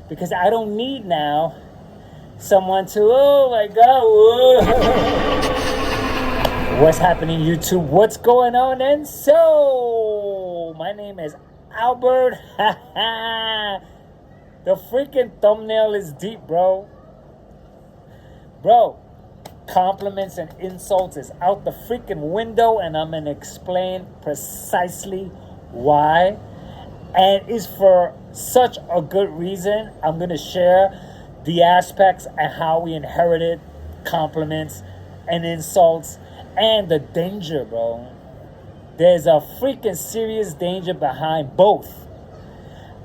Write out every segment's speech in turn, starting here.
because I don't need now someone to, oh my God, whoa. What's happening, YouTube? What's going on? And so, my name is Albert. The freaking thumbnail is deep, bro. Bro, compliments and insults is out the freaking window, and I'm going to explain precisely why. And it's for such a good reason. I'm going to share the aspects and how we inherited compliments and insults and the danger, bro. There's a freaking serious danger behind both.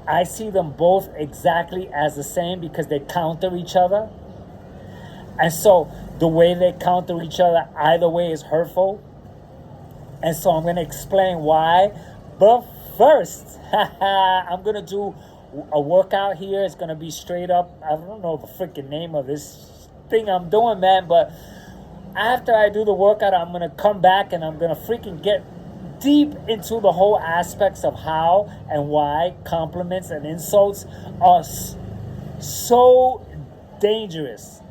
I see them both exactly as the same because they counter each other. And so the way they counter each other either way is hurtful. And so I'm going to explain why. But first, I'm going to do a workout here. It's going to be straight up. I don't know the freaking name of this thing I'm doing, man. But after I do the workout, I'm going to come back and I'm going to freaking get deep into the whole aspects of how and why compliments and insults are so dangerous.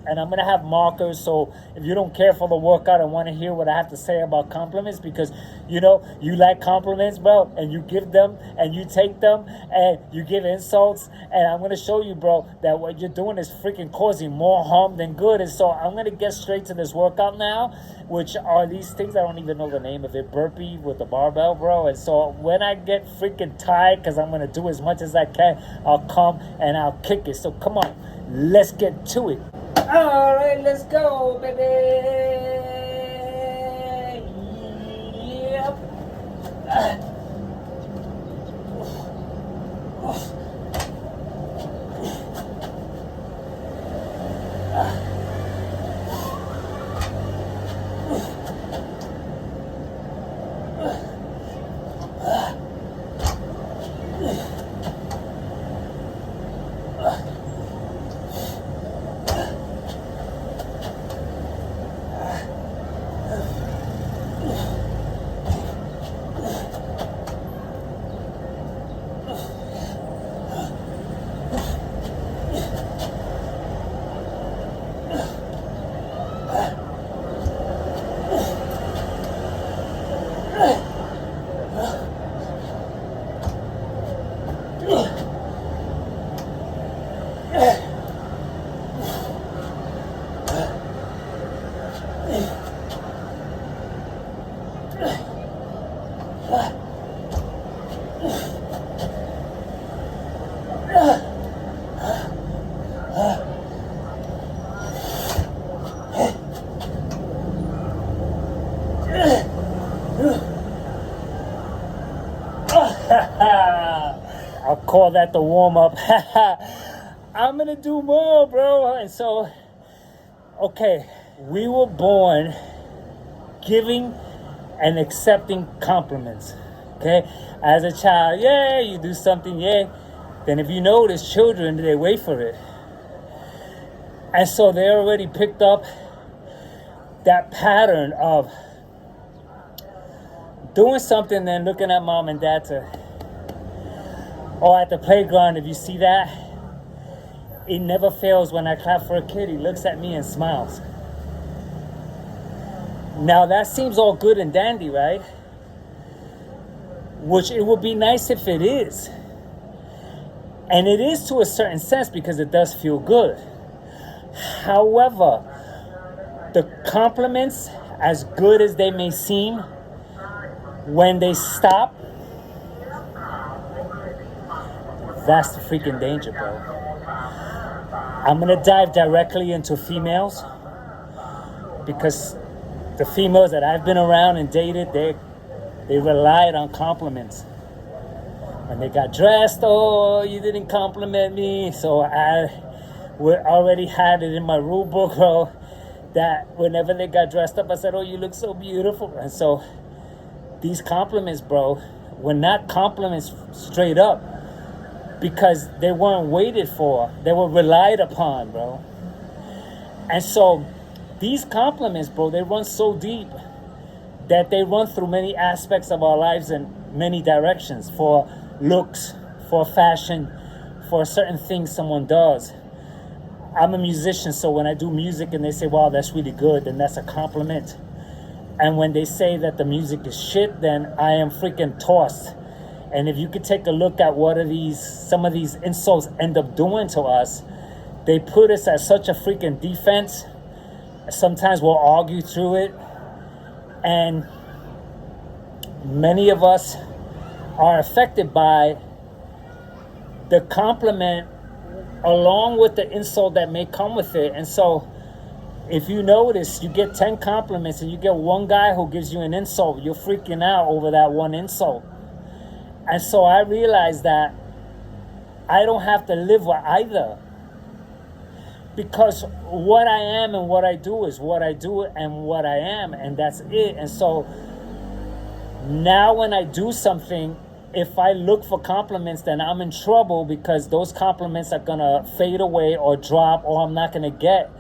And I'm going to have markers, so if you don't care for the workout and want to hear what I have to say about compliments, because, you know, you like compliments, bro, and you give them, and you take them, and you give insults, and I'm going to show you, bro, that what you're doing is freaking causing more harm than good. And so I'm going to get straight to this workout now, which are these things, I don't even know the name of it, burpee with the barbell, bro. And so when I get freaking tired, because I'm going to do as much as I can, I'll come and I'll kick it. So come on, let's get to it. All right, let's go, baby. Yep. I'll call that the warm-up. I'm gonna do more, bro. And so, okay, we were born giving and accepting compliments. Okay, as a child, yeah, you do something, yeah. Then if you notice, children, they wait for it. And so they already picked up that pattern of doing something, then looking at mom and dad to, or at the playground, if you see that, it never fails when I clap for a kid. He looks at me and smiles. Now that seems all good and dandy, right? Which it would be nice if it is. And it is to a certain sense because it does feel good. However, the compliments, as good as they may seem, when they stop, that's the freaking danger, bro. I'm gonna dive directly into females because the females that I've been around and dated, they relied on compliments. When they got dressed, oh, you didn't compliment me. So I already had it in my rule book, bro, that whenever they got dressed up, I said, oh, you look so beautiful. And so these compliments, bro, were not compliments straight up because they weren't waited for. They were relied upon, bro. And so these compliments, bro, they run so deep that they run through many aspects of our lives in many directions, for looks, for fashion, for a certain thing someone does. I'm a musician, so when I do music and they say, wow, that's really good, then that's a compliment. And when they say that the music is shit, then I am freaking tossed. And if you could take a look at what are some of these insults end up doing to us, they put us at such a freaking defense. Sometimes we'll argue through it. And many of us are affected by the compliment along with the insult that may come with it. And so if you notice, you get 10 compliments and you get one guy who gives you an insult, you're freaking out over that one insult. And so I realized that I don't have to live with either. Because what I am and what I do is what I do and what I am, and that's it. And so now when I do something, if I look for compliments, then I'm in trouble, because those compliments are going to fade away or drop, or I'm not going to get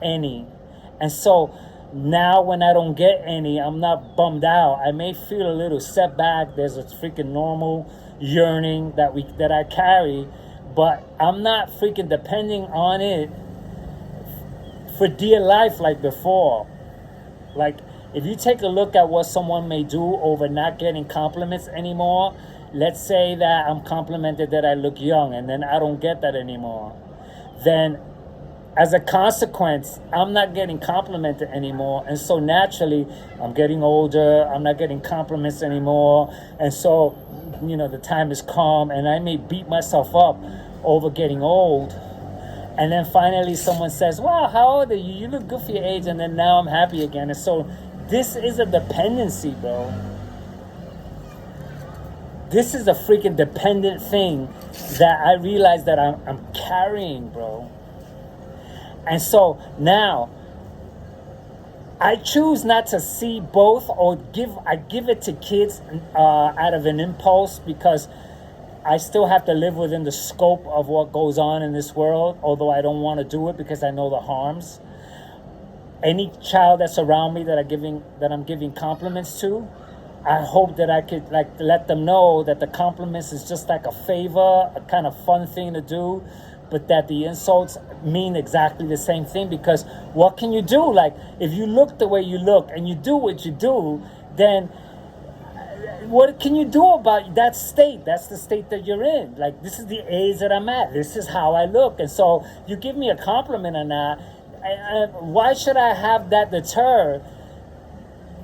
any. And so now when I don't get any, I'm not bummed out. I may feel a little setback. There's a freaking normal yearning that I carry, but I'm not freaking depending on it for dear life like before. Like, if you take a look at what someone may do over not getting compliments anymore, let's say that I'm complimented that I look young, and then I don't get that anymore. Then as a consequence, I'm not getting complimented anymore. And so naturally, I'm getting older. I'm not getting compliments anymore. And so, the time is calm, and I may beat myself up over getting old. And then finally someone says, wow, how old are you? You look good for your age. And then now I'm happy again. And so this is a dependency, bro. This is a freaking dependent thing that I realize that I'm carrying, bro. And so now I choose not to see both, or I give it to kids out of an impulse, because I still have to live within the scope of what goes on in this world, although I don't want to do it because I know the harms. Any child that's around me that I'm giving compliments to, I hope that I could let them know that the compliments is just like a favor, a kind of fun thing to do, but that the insults mean exactly the same thing. Because what can you do? Like, if you look the way you look and you do what you do, then what can you do about that state? That's the state that you're in. Like, this is the age that I'm at. This is how I look. And so you give me a compliment on that. Why should I have that deter,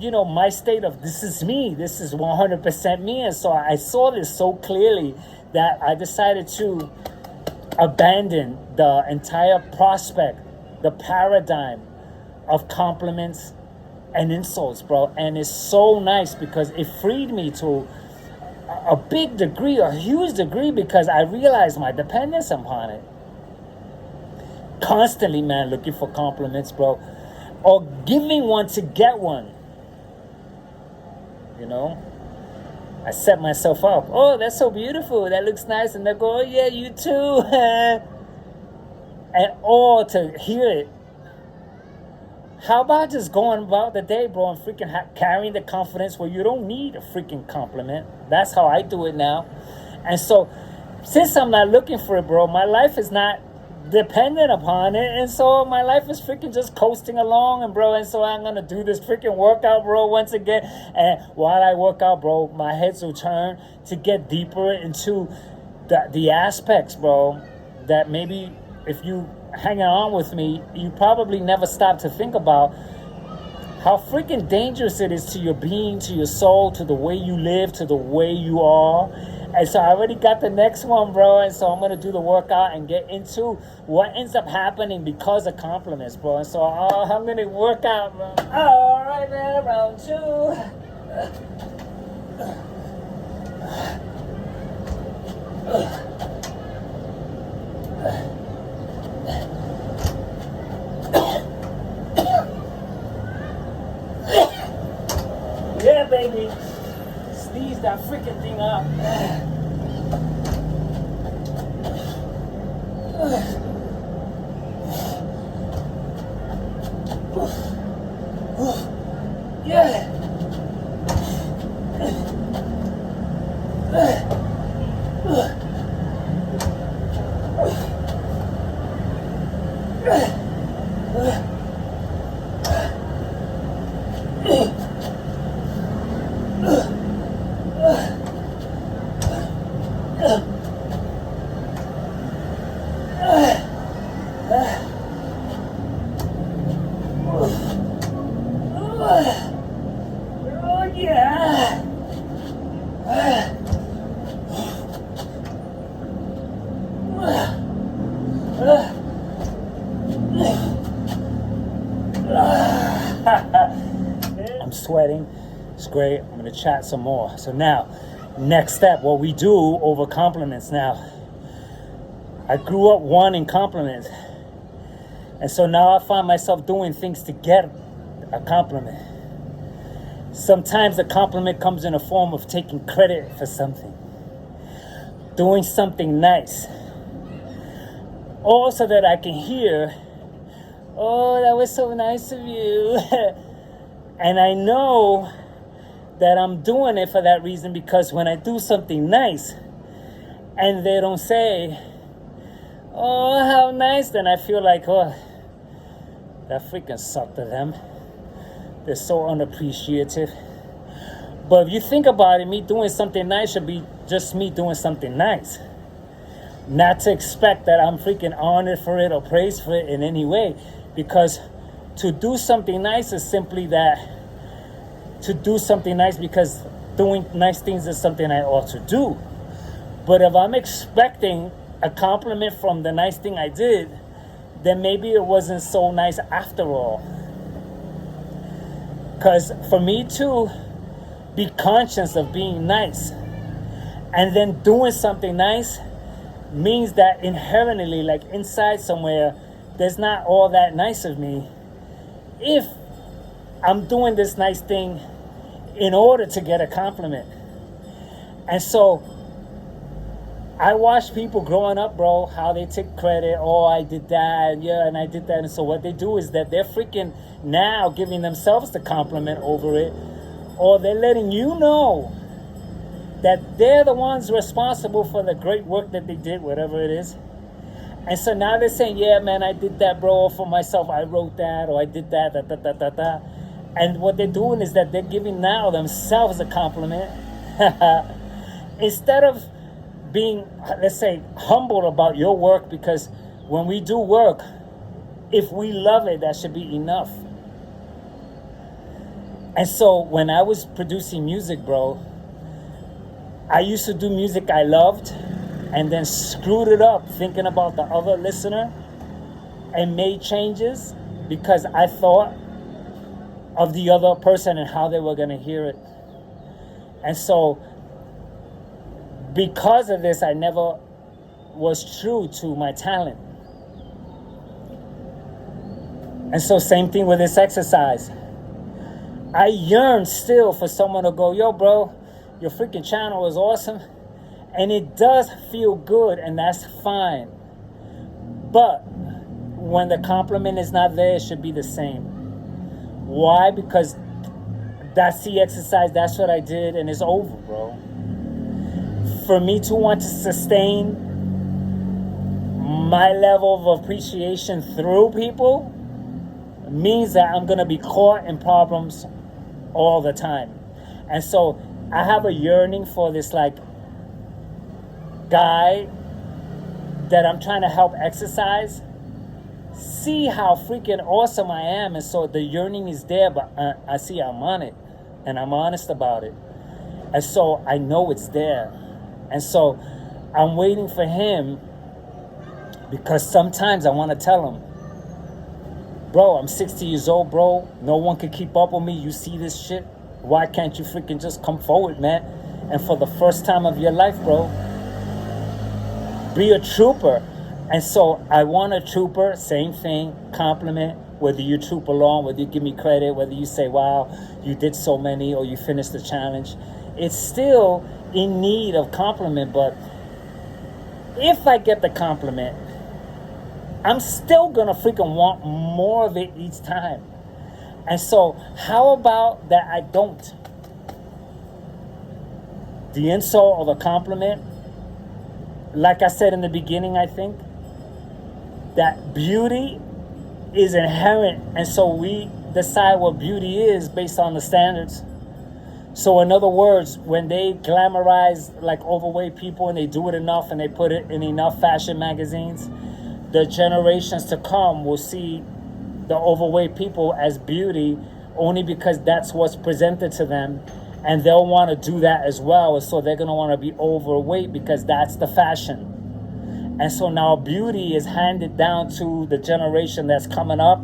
my state of this is me. This is 100% me. And so I saw this so clearly that I decided to abandon the entire prospect, the paradigm of compliments and insults, bro. And it's so nice because it freed me to a big degree, a huge degree, because I realized my dependence upon it. Constantly, man, looking for compliments, bro, or giving one to get one. I set myself up. Oh, that's so beautiful. That looks nice. And they go, oh yeah, you too. And all to hear it. How about just going about the day, bro, and freaking carrying the confidence where you don't need a freaking compliment? That's how I do it now. And so, since I'm not looking for it, bro, my life is not dependent upon it. And so my life is freaking just coasting along, and bro, and so I'm gonna do this freaking workout, bro, once again. And while I work out, bro, my heads will turn to get deeper into the aspects, bro, that maybe if you hanging on with me, you probably never stop to think about how freaking dangerous it is to your being, to your soul, to the way you live, to the way you are. And so I already got the next one, bro. And so I'm going to do the workout and get into what ends up happening because of compliments, bro. And so I'm going to work out, bro. All right, man, round two. Yeah, baby. Sneeze that freaking thing up. Yeah. Oh yeah. I'm sweating. It's great. I'm gonna chat some more. So now, next step, what we do over compliments now. I grew up wanting compliments. And so now I find myself doing things to get a compliment. Sometimes a compliment comes in a form of taking credit for something, doing something nice, all so that I can hear, oh, that was so nice of you. And I know that I'm doing it for that reason, because when I do something nice and they don't say, oh, how nice, then I feel like, oh, that freaking sucked to them. They're so unappreciative. But if you think about it, me doing something nice should be just me doing something nice. Not to expect that I'm freaking honored for it or praised for it in any way. Because to do something nice is simply that, to do something nice because doing nice things is something I ought to do. But if I'm expecting a compliment from the nice thing I did, then maybe it wasn't so nice after all. Because for me to be conscious of being nice and then doing something nice means that inherently, like inside somewhere, there's not all that nice of me if I'm doing this nice thing in order to get a compliment. And so I watch people growing up, bro, how they take credit. Oh, I did that, yeah, and I did that. And so what they do is that they're freaking now giving themselves the compliment over it, or they're letting you know that they're the ones responsible for the great work that they did, whatever it is. And so now they're saying, yeah, man, I did that, bro, for myself. I wrote that, or I did that, da. And what they're doing is that they're giving now themselves a compliment instead of being, let's say, humble about your work, because when we do work, if we love it, that should be enough. And so when I was producing music, bro, I used to do music I loved and then screwed it up thinking about the other listener and made changes because I thought of the other person and how they were going to hear it. And so because of this, I never was true to my talent. And so same thing with this exercise. I yearn still for someone to go, yo, bro, your freaking channel is awesome. And it does feel good, and that's fine. But when the compliment is not there, it should be the same. Why? Because that's the exercise, that's what I did, and it's over, bro. For me to want to sustain my level of appreciation through people means that I'm going to be caught in problems all the time. And so I have a yearning for this like guy that I'm trying to help exercise, see how freaking awesome I am. And so the yearning is there, but I see I'm on it and I'm honest about it. And so I know it's there. And so I'm waiting for him, because sometimes I want to tell him, bro, I'm 60 years old, bro. No one can keep up with me. You see this shit? Why can't you freaking just come forward, man? And for the first time of your life, bro, be a trooper. And so I want a trooper, same thing, compliment, whether you troop along, whether you give me credit, whether you say, wow, you did so many, or you finished the challenge. It's still in need of compliment, but if I get the compliment, I'm still gonna freaking want more of it each time. And so how about that I don't? The insult or the compliment, like I said in the beginning, I think that beauty is inherent, and so we decide what beauty is based on the standards. So in other words, when they glamorize like overweight people and they do it enough and they put it in enough fashion magazines, the generations to come will see the overweight people as beauty only because that's what's presented to them, and they'll want to do that as well. So they're going to want to be overweight because that's the fashion. And so now beauty is handed down to the generation that's coming up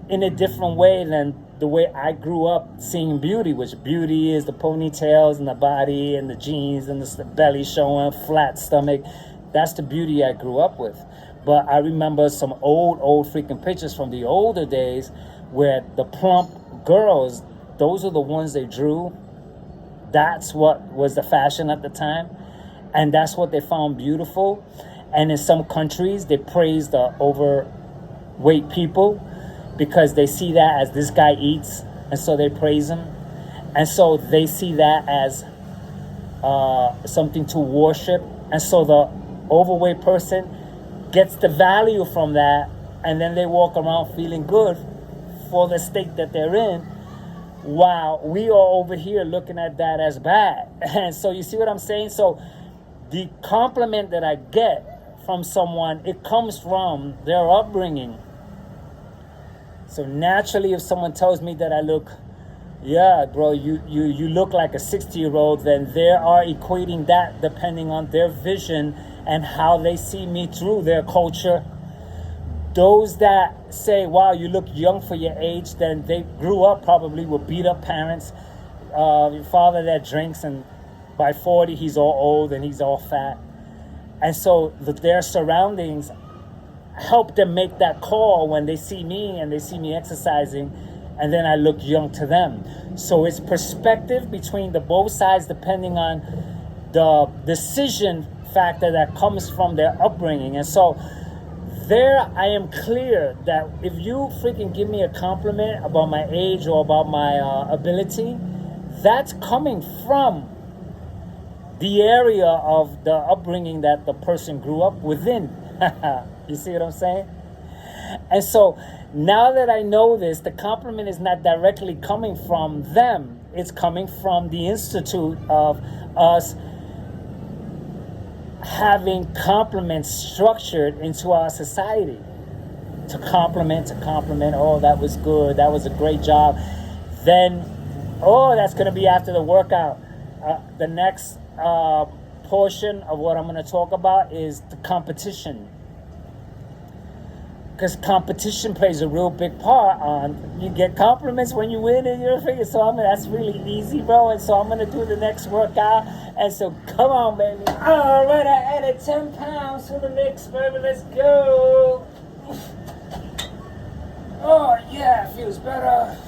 in a different way than the way I grew up seeing beauty, which beauty is the ponytails and the body and the jeans and the belly showing, flat stomach. That's the beauty I grew up with. But I remember some old freaking pictures from the older days where the plump girls, those are the ones they drew. That's what was the fashion at the time. And that's what they found beautiful. And in some countries, they praise the overweight people because they see that as this guy eats, and so they praise him. And so they see that as something to worship. And so the overweight person gets the value from that, and then they walk around feeling good for the state that they're in, while we are over here looking at that as bad. And so you see what I'm saying? So the compliment that I get from someone, it comes from their upbringing. So naturally, if someone tells me that I look, yeah, bro, you look like a 60-year-old, then they are equating that depending on their vision and how they see me through their culture. Those that say, wow, you look young for your age, then they grew up probably with beat up parents, your father that drinks, and by 40 he's all old and he's all fat. And so their surroundings help them make that call when they see me and they see me exercising, and then I look young to them. So it's perspective between the both sides depending on the decision factor that comes from their upbringing. And so there I am clear that if you freaking give me a compliment about my age or about my ability, that's coming from the area of the upbringing that the person grew up within. You see what I'm saying? And so now that I know this, the compliment is not directly coming from them. It's coming from the institute of us having compliments structured into our society. To compliment, oh, that was good, that was a great job. Then, oh, that's going to be after the workout. The next portion of what I'm going to talk about is the competition. Because competition plays a real big part on, you get compliments when you win and you're figure. So that's really easy, bro. And so I'm going to do the next workout. And so come on, baby. All right, I added 10 pounds to the mix, baby. Let's go. Oh, yeah, it feels better.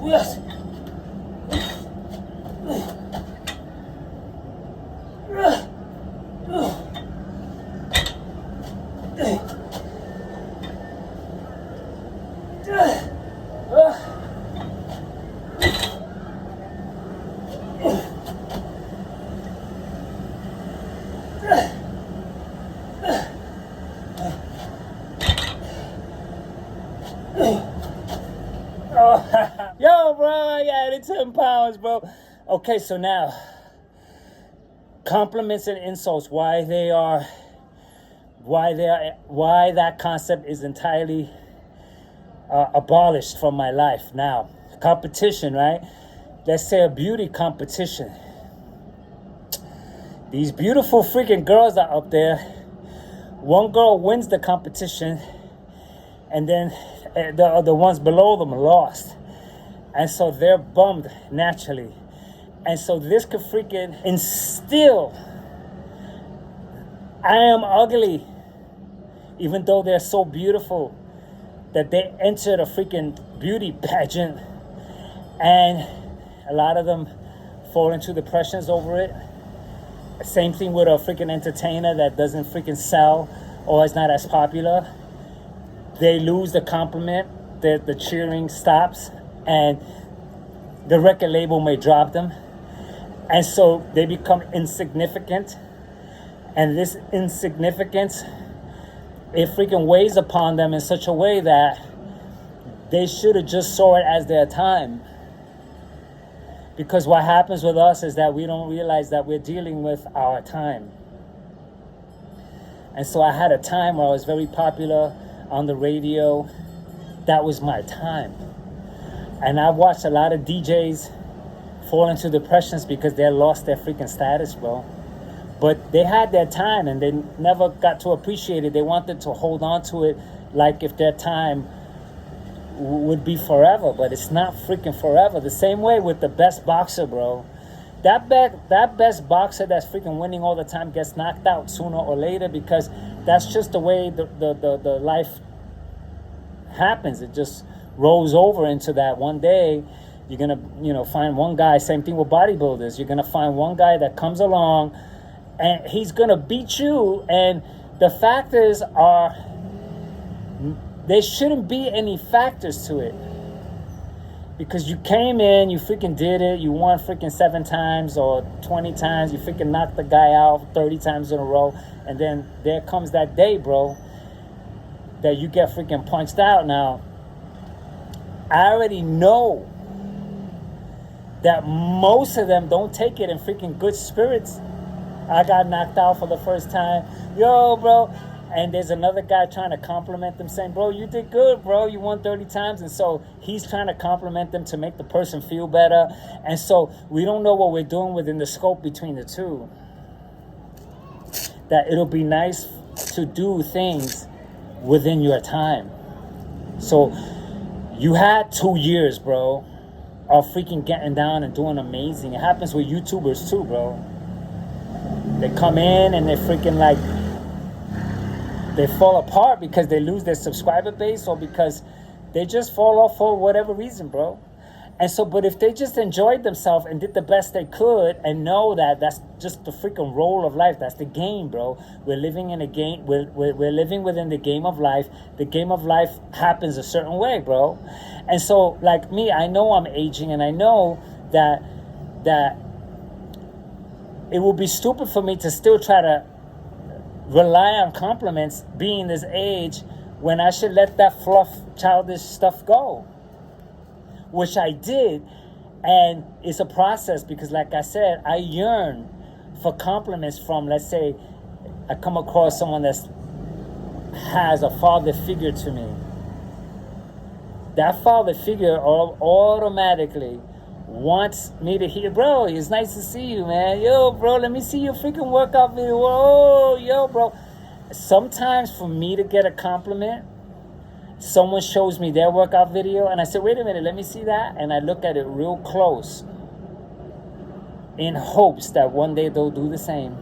Yes. Yo, bro, I added 10 pounds, bro. Okay, so now, compliments and insults, why that concept is entirely abolished from my life. Now, competition, right? Let's say a beauty competition. These beautiful freaking girls are up there. One girl wins the competition, and then the ones below them lost. And so they're bummed naturally. And so this could freaking instill, I am ugly, even though they're so beautiful, that they entered a freaking beauty pageant, and a lot of them fall into depressions over it. Same thing with a freaking entertainer that doesn't freaking sell or is not as popular. They lose the compliment, the cheering stops, and the record label may drop them. And so they become insignificant. And this insignificance, it freaking weighs upon them in such a way that they should have just saw it as their time. Because what happens with us is that we don't realize that we're dealing with our time. And so I had a time where I was very popular on the radio. That was my time. And I watched a lot of DJs fall into depressions because they lost their freaking status, bro. But they had their time and they never got to appreciate it. They wanted to hold on to it like if their time would be forever. But it's not freaking forever. The same way with the best boxer, bro. That best boxer that's freaking winning all the time gets knocked out sooner or later, because that's just the way the life happens. It just rolls over into that. One day you're gonna find one guy. Same thing with bodybuilders. You're gonna find one guy that comes along and he's gonna beat you. And the factors are, there shouldn't be any factors to it. Because you came in, you freaking did it, you won freaking 7 times or 20 times, you freaking knocked the guy out 30 times in a row, and then there comes that day, bro, that you get freaking punched out. Now, I already know that most of them don't take it in freaking good spirits. I got knocked out for the first time. Yo, bro. And there's another guy trying to compliment them, saying, bro, you did good, bro. You won 30 times. And so he's trying to compliment them to make the person feel better. And so we don't know what we're doing within the scope between the two. That it'll be nice to do things within your time. So you had 2 years, bro, of freaking getting down and doing amazing. It happens with YouTubers too, bro. They come in and they're freaking like, they fall apart because they lose their subscriber base, or because they just fall off for whatever reason, bro. And so, but if they just enjoyed themselves and did the best they could, and know that that's just the freaking role of life, that's the game, bro. We're living in a game, we're living within the game of life. The game of life happens a certain way, bro. And so, like me, I know I'm aging, and I know that it will be stupid for me to still try to rely on compliments being this age, when I should let that fluff, childish stuff go. Which I did, and it's a process, because like I said, I yearn for compliments from, let's say, I come across someone that has a father figure to me. That father figure automatically wants me to hear, bro, it's nice to see you, man. Yo, bro, let me see your freaking workout video. Whoa, yo, bro. Sometimes for me to get a compliment, someone shows me their workout video, and I say, wait a minute, let me see that. And I look at it real close in hopes that one day they'll do the same.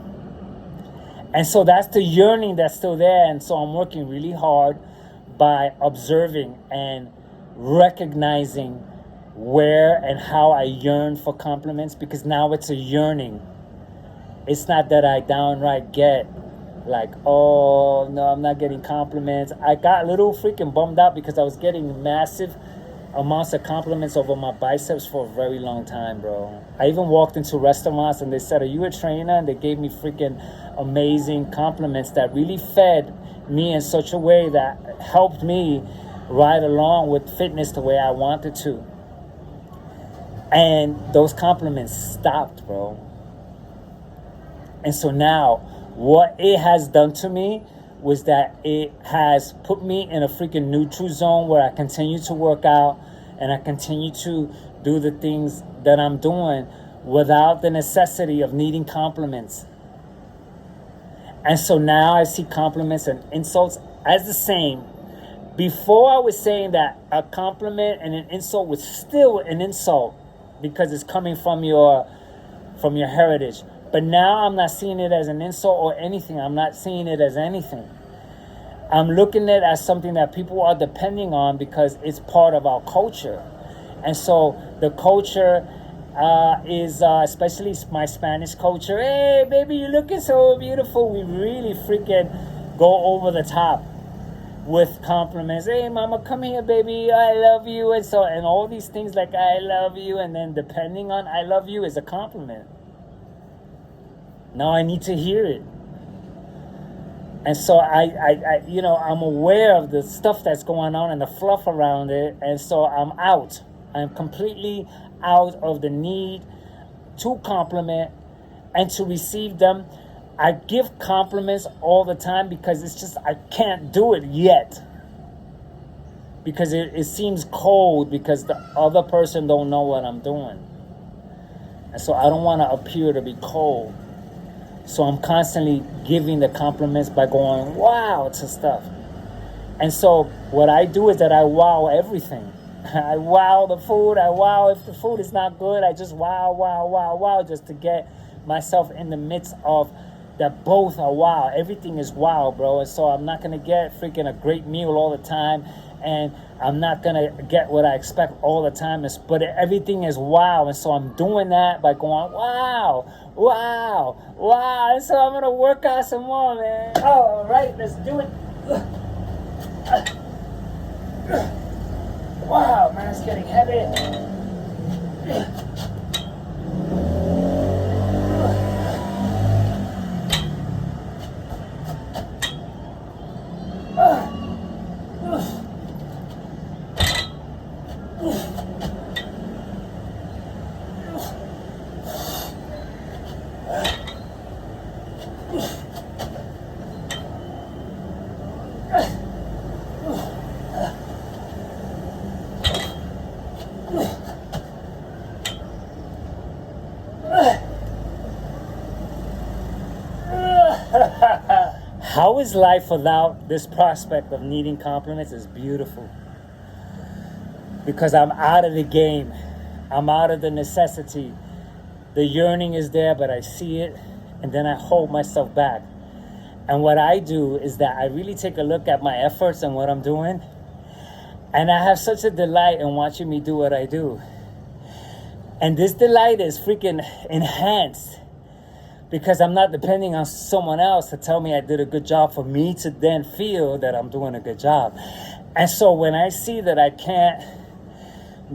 And so that's the yearning that's still there. And so I'm working really hard by observing and recognizing where and how I yearn for compliments, because now it's a yearning. It's not that I downright get like, oh no, I'm not getting compliments. I got a little freaking bummed out because I was getting massive amounts of compliments over my biceps for a very long time, bro. I even walked into restaurants and they said, are you a trainer? And they gave me freaking amazing compliments that really fed me in such a way that helped me ride along with fitness the way I wanted to. And those compliments stopped, bro. And so now, what it has done to me was that it has put me in a freaking neutral zone where I continue to work out and I continue to do the things that I'm doing without the necessity of needing compliments. And so now I see compliments and insults as the same. Before I was saying that a compliment and an insult was still an insult, because it's coming from your heritage. But now I'm not seeing it as an insult or anything. I'm not seeing it as anything. I'm looking at it as something that people are depending on because it's part of our culture. And so the culture is, especially my Spanish culture, hey, baby, you're looking so beautiful. We really freaking go over the top. with compliments. Hey, mama, come here, baby. I love you. And so, and all these things like I love you. And then depending on I love you is a compliment. Now I need to hear it. And so I I'm aware of the stuff that's going on and the fluff around it. And so I'm out. I'm completely out of the need to compliment and to receive them. I give compliments all the time because it's just, I can't do it yet. Because it seems cold because the other person don't know what I'm doing. And so I don't want to appear to be cold. So I'm constantly giving the compliments by going wow to stuff. And so what I do is that I wow everything. I wow the food. I wow if the food is not good. I just wow just to get myself in the midst of that both are wow. Everything is wow, bro. And so I'm not going to get freaking a great meal all the time. And I'm not going to get what I expect all the time. But everything is wow. And so I'm doing that by going wow. And so I'm going to work out some more, man. All right, let's do it. Wow, man, it's getting heavy. How is life without this prospect of needing compliments? Is beautiful. Because I'm out of the game. I'm out of the necessity. The yearning is there, but I see it, and then I hold myself back. And what I do is that I really take a look at my efforts and what I'm doing, and I have such a delight in watching me do what I do. And this delight is freaking enhanced because I'm not depending on someone else to tell me I did a good job for me to then feel that I'm doing a good job. And so when I see that I can't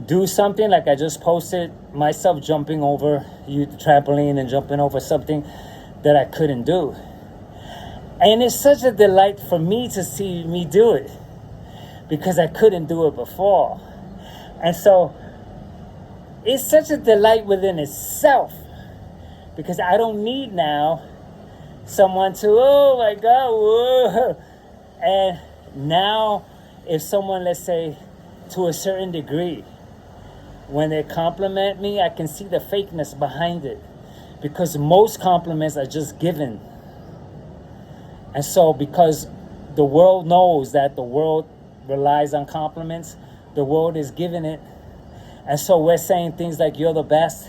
do something, like I just posted myself jumping over the trampoline and jumping over something that I couldn't do. And it's such a delight for me to see me do it because I couldn't do it before. And so it's such a delight within itself because I don't need now someone to, oh my God, whoa. And now if someone, let's say, to a certain degree, when they compliment me, I can see the fakeness behind it because most compliments are just given. And so because the world knows that the world relies on compliments, the world is giving it. And so we're saying things like, you're the best.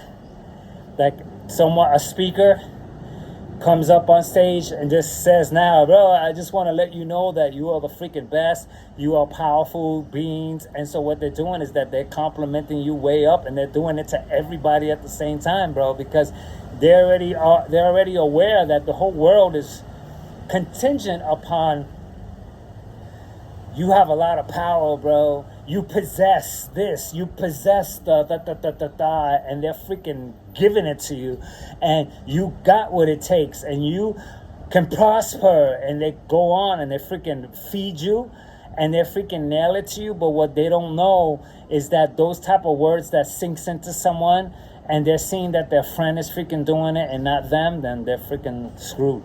Like a speaker comes up on stage and just says, now, bro, I just want to let you know that you are the freaking best. You are powerful beings. And so what they're doing is that they're complimenting you way up, and they're doing it to everybody at the same time, bro, because they're already aware that the whole world is contingent upon you have a lot of power, bro. You possess this. You possess the and they're freaking giving it to you. And you got what it takes. And you can prosper. And they go on and they freaking feed you. And they freaking nail it to you. But what they don't know is that those type of words that sinks into someone and they're seeing that their friend is freaking doing it and not them, then they're freaking screwed.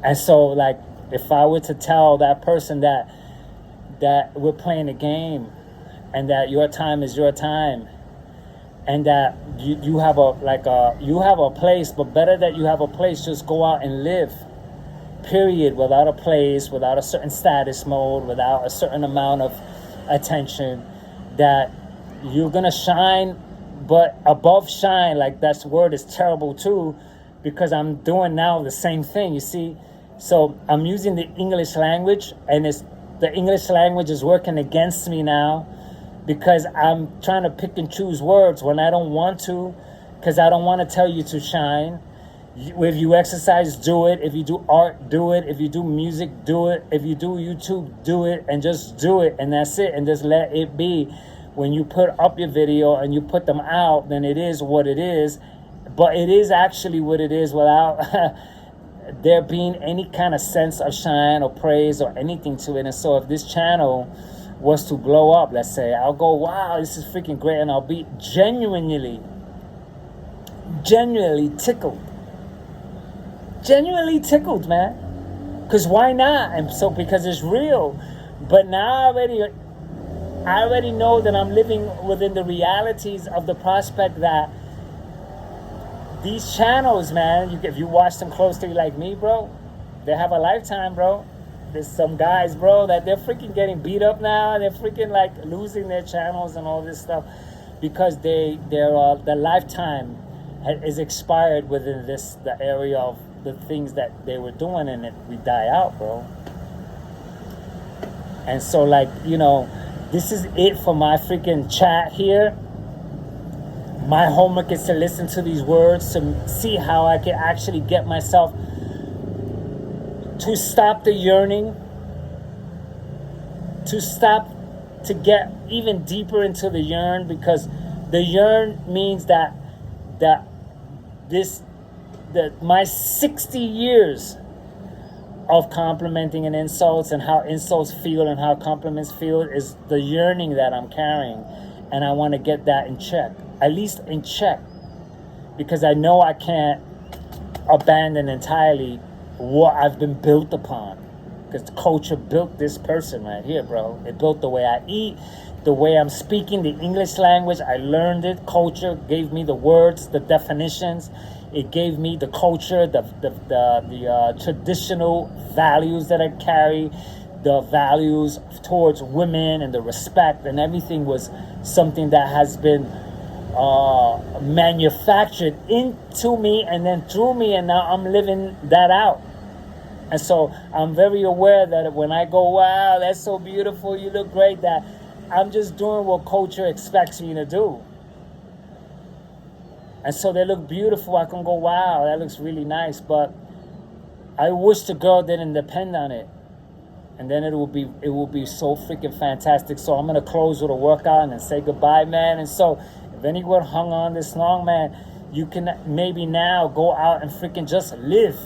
And so, like, if I were to tell that person that we're playing a game and that your time is your time and that you have a place, but better that you have a place, just go out and live, period, without a place, without a certain status mode, without a certain amount of attention, that you're going to shine, but above shine, like that word is terrible too, because I'm doing now the same thing, you see. So I'm using the English language, and the English language is working against me now because I'm trying to pick and choose words when I don't want to, because I don't want to tell you to shine. If you exercise, do it. If you do art, do it. If you do music, do it. If you do YouTube, do it. And just do it. And that's it. And just let it be. When you put up your video and you put them out, then it is what it is. But it is actually what it is without there being any kind of sense of shine or praise or anything to it. And so if this channel was to blow up, let's say, I'll go, wow, this is freaking great. And I'll be genuinely tickled. Genuinely tickled, man. Because why not? And so because it's real. But now I already know that I'm living within the realities of the prospect that these channels, man, if you watch them closely like me, bro, they have a lifetime, bro. There's some guys, bro, that they're freaking getting beat up now. They're freaking like losing their channels and all this stuff because their lifetime is expired within the area of the things that they were doing, and we die out, bro. And so, like, you know, this is it for my freaking chat here. My homework is to listen to these words to see how I can actually get myself to stop the yearning, to get even deeper into the yearn, because the yearn means that my 60 years of complimenting and insults and how insults feel and how compliments feel is the yearning that I'm carrying. And I want to get that in check, at least in check, because I know I can't abandon entirely what I've been built upon, because the culture built this person right here, bro. It built the way I eat, the way I'm speaking, the English language. I learned it. Culture gave me the words, the definitions. It gave me the culture, the traditional values that I carry, the values towards women and the respect, and everything was something that has been manufactured into me and then through me, and now I'm living that out. And so I'm very aware that when I go, wow, that's so beautiful, you look great, that I'm just doing what culture expects me to do. And so they look beautiful. I can go, wow, that looks really nice. But I wish the girl didn't depend on it. And then it will be so freaking fantastic. So I'm going to close with a workout and then say goodbye, man. And so if anyone hung on this long, man, you can maybe now go out and freaking just live.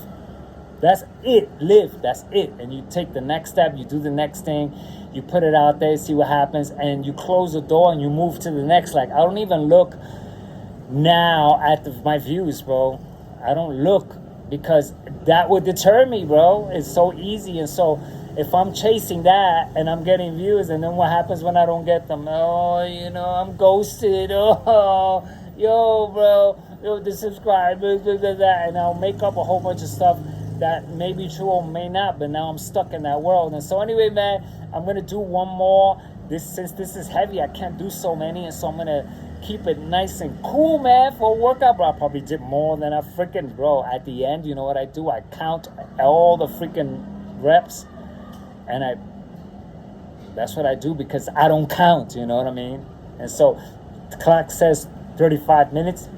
That's it. Live. That's it. And you take the next step. You do the next thing. You put it out there, see what happens. And you close the door and you move to the next. Like, I don't even look now at my views, bro. I don't look, because that would deter me, bro. It's so easy. And so if I'm chasing that and I'm getting views, and then what happens when I don't get them? Oh, you know, I'm ghosted. Oh, yo, bro, yo, the subscribers, and I'll make up a whole bunch of stuff that may be true or may not, but now I'm stuck in that world. And so anyway, man, I'm gonna do one more. Since this is heavy, I can't do so many, and so I'm gonna keep it nice and cool, man, for a workout, bro. I probably did more than I freaking, bro. At the end, you know what I do? I count all the freaking reps, and that's what I do, because I don't count, you know what I mean? And so the clock says 35 minutes.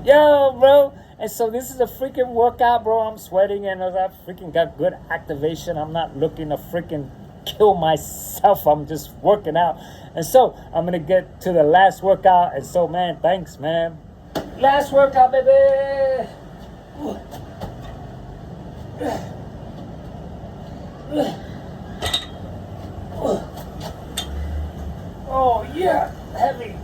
Yo, bro. And so this is a freaking workout, bro. I'm sweating and I freaking got good activation. I'm not looking to freaking kill myself. I'm just working out. And so I'm going to get to the last workout. And so, man, thanks, man. Last workout, baby. Oh, yeah. Heavy.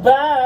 Bye-bye.